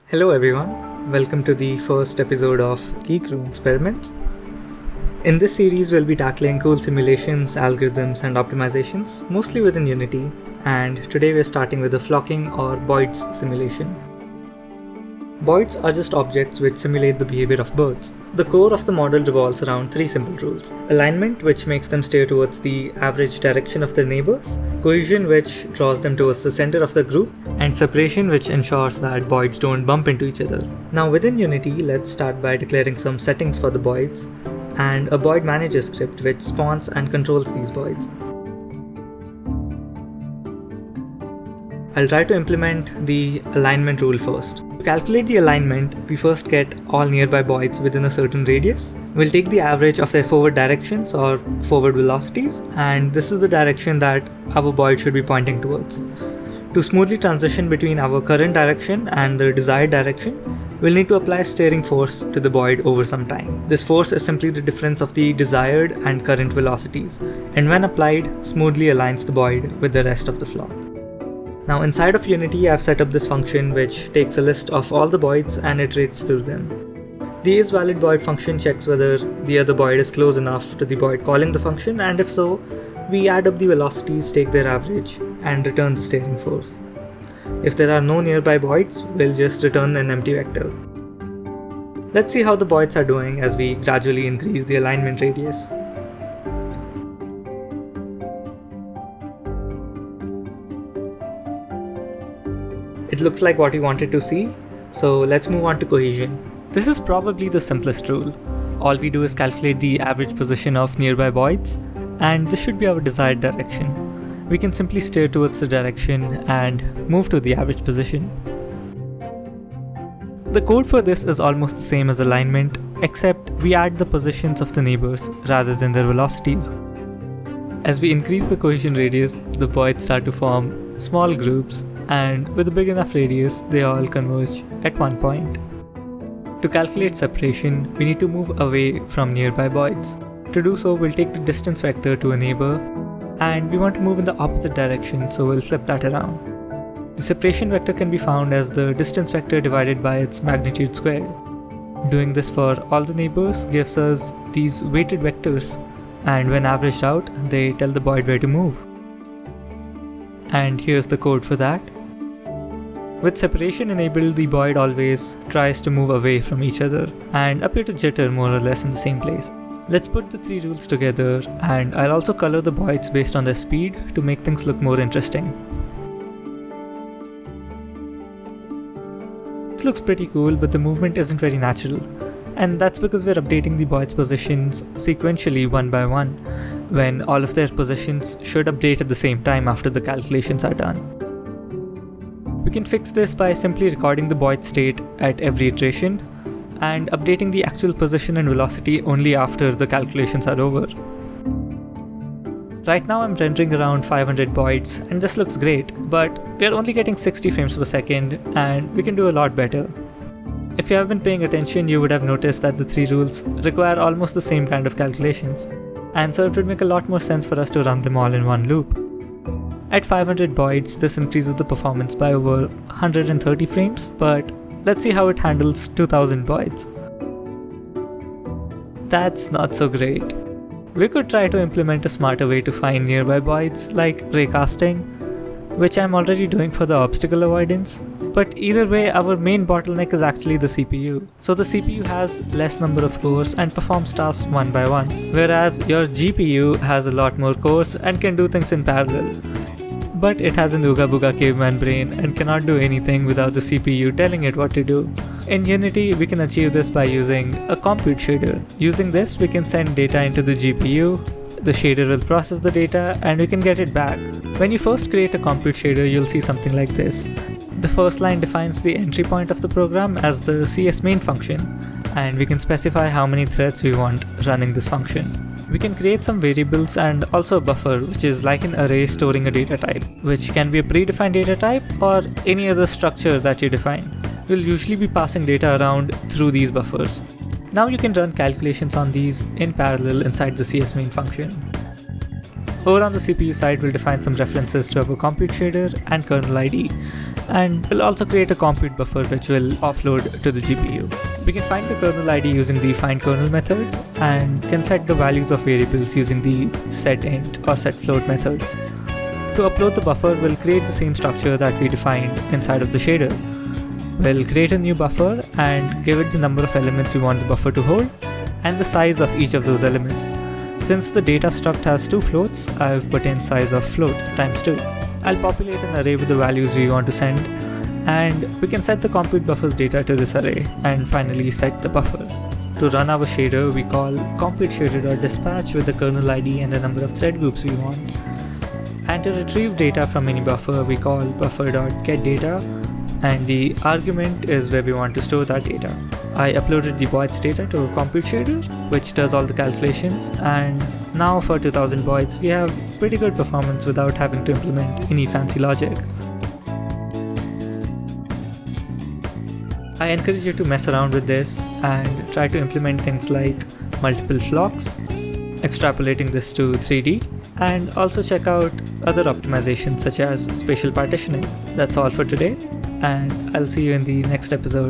Hello everyone, welcome to the first episode of Geek Room Experiments. In this series we'll be tackling cool simulations, algorithms and optimizations, mostly within Unity, and today we're starting with the flocking or Boids simulation. Boids are just objects which simulate the behavior of birds. The core of the model revolves around three simple rules: alignment, which makes them steer towards the average direction of their neighbors; cohesion, which draws them towards the center of the group; and separation, which ensures that Boids don't bump into each other. Now within Unity, let's start by declaring some settings for the Boids, and a Boid manager script which spawns and controls these Boids. I'll try to implement the alignment rule first. To calculate the alignment, we first get all nearby Boids within a certain radius. We'll take the average of their forward directions or forward velocities, and this is the direction that our Boid should be pointing towards. To smoothly transition between our current direction and the desired direction, we'll need to apply steering force to the Boid over some time. This force is simply the difference of the desired and current velocities, and when applied, smoothly aligns the Boid with the rest of the flock. Now inside of Unity, I've set up this function which takes a list of all the Boids and iterates through them. The isValidBoid function checks whether the other Boid is close enough to the Boid calling the function, and if so, we add up the velocities, take their average, and return the steering force. If there are no nearby Boids, we'll just return an empty vector. Let's see how the Boids are doing as we gradually increase the alignment radius. It looks like what we wanted to see, so let's move on to cohesion. This is probably the simplest rule. All we do is calculate the average position of nearby Boids, and this should be our desired direction. We can simply steer towards the direction and move to the average position. The code for this is almost the same as alignment, except we add the positions of the neighbors rather than their velocities. As we increase the cohesion radius, the Boids start to form small groups, and with a big enough radius, they all converge at one point. To calculate separation, we need to move away from nearby Boids. To do so, we'll take the distance vector to a neighbor, and we want to move in the opposite direction, so we'll flip that around. The separation vector can be found as the distance vector divided by its magnitude squared. Doing this for all the neighbors gives us these weighted vectors, and when averaged out, they tell the Boid where to move. And here's the code for that. With separation enabled, the Boid always tries to move away from each other and appear to jitter more or less in the same place. Let's put the three rules together, and I'll also color the Boids based on their speed to make things look more interesting. This looks pretty cool, but the movement isn't very natural, and that's because we're updating the Boids' positions sequentially one by one, when all of their positions should update at the same time after the calculations are done. We can fix this by simply recording the Boid state at every iteration and updating the actual position and velocity only after the calculations are over. Right now I'm rendering around 500 Boids, and this looks great, but we're only getting 60 frames per second and we can do a lot better. If you have been paying attention, you would have noticed that the three rules require almost the same kind of calculations, and so it would make a lot more sense for us to run them all in one loop. At 500 Boids, this increases the performance by over 130 frames, but let's see how it handles 2000 Boids. That's not so great. We could try to implement a smarter way to find nearby Boids, like Raycasting, which I'm already doing for the obstacle avoidance, but either way, our main bottleneck is actually the CPU. So the CPU has less number of cores and performs tasks one by one, whereas your GPU has a lot more cores and can do things in parallel. But it has an Ooga Booga caveman brain and cannot do anything without the CPU telling it what to do. In Unity, we can achieve this by using a compute shader. Using this, we can send data into the GPU, the shader will process the data, and we can get it back. When you first create a compute shader, you'll see something like this. The first line defines the entry point of the program as the CS_main function, and we can specify how many threads we want running this function. We can create some variables and also a buffer, which is like an array storing a data type, which can be a predefined data type or any other structure that you define. We'll usually be passing data around through these buffers. Now you can run calculations on these in parallel inside the CS_main function. Over on the CPU side, we'll define some references to our compute shader and kernel ID, and we'll also create a compute buffer which will offload to the GPU. We can find the kernel ID using the findKernel method and can set the values of variables using the setInt or setFloat methods. To upload the buffer, we'll create the same structure that we defined inside of the shader. We'll create a new buffer and give it the number of elements we want the buffer to hold and the size of each of those elements. Since the data struct has 2 floats, I've put in size of float times 2. I'll populate an array with the values we want to send, and we can set the compute buffer's data to this array and finally set the buffer. To run our shader, we call completeShader.dispatch with the kernel ID and the number of thread groups we want. And to retrieve data from any buffer, we call buffer.getData, and the argument is where we want to store that data. I uploaded the Boids data to ComputeShader, which does all the calculations, and now for 2000 Boids, we have pretty good performance without having to implement any fancy logic. I encourage you to mess around with this and try to implement things like multiple flocks, extrapolating this to 3D, and also check out other optimizations such as spatial partitioning. That's all for today, and I'll see you in the next episode.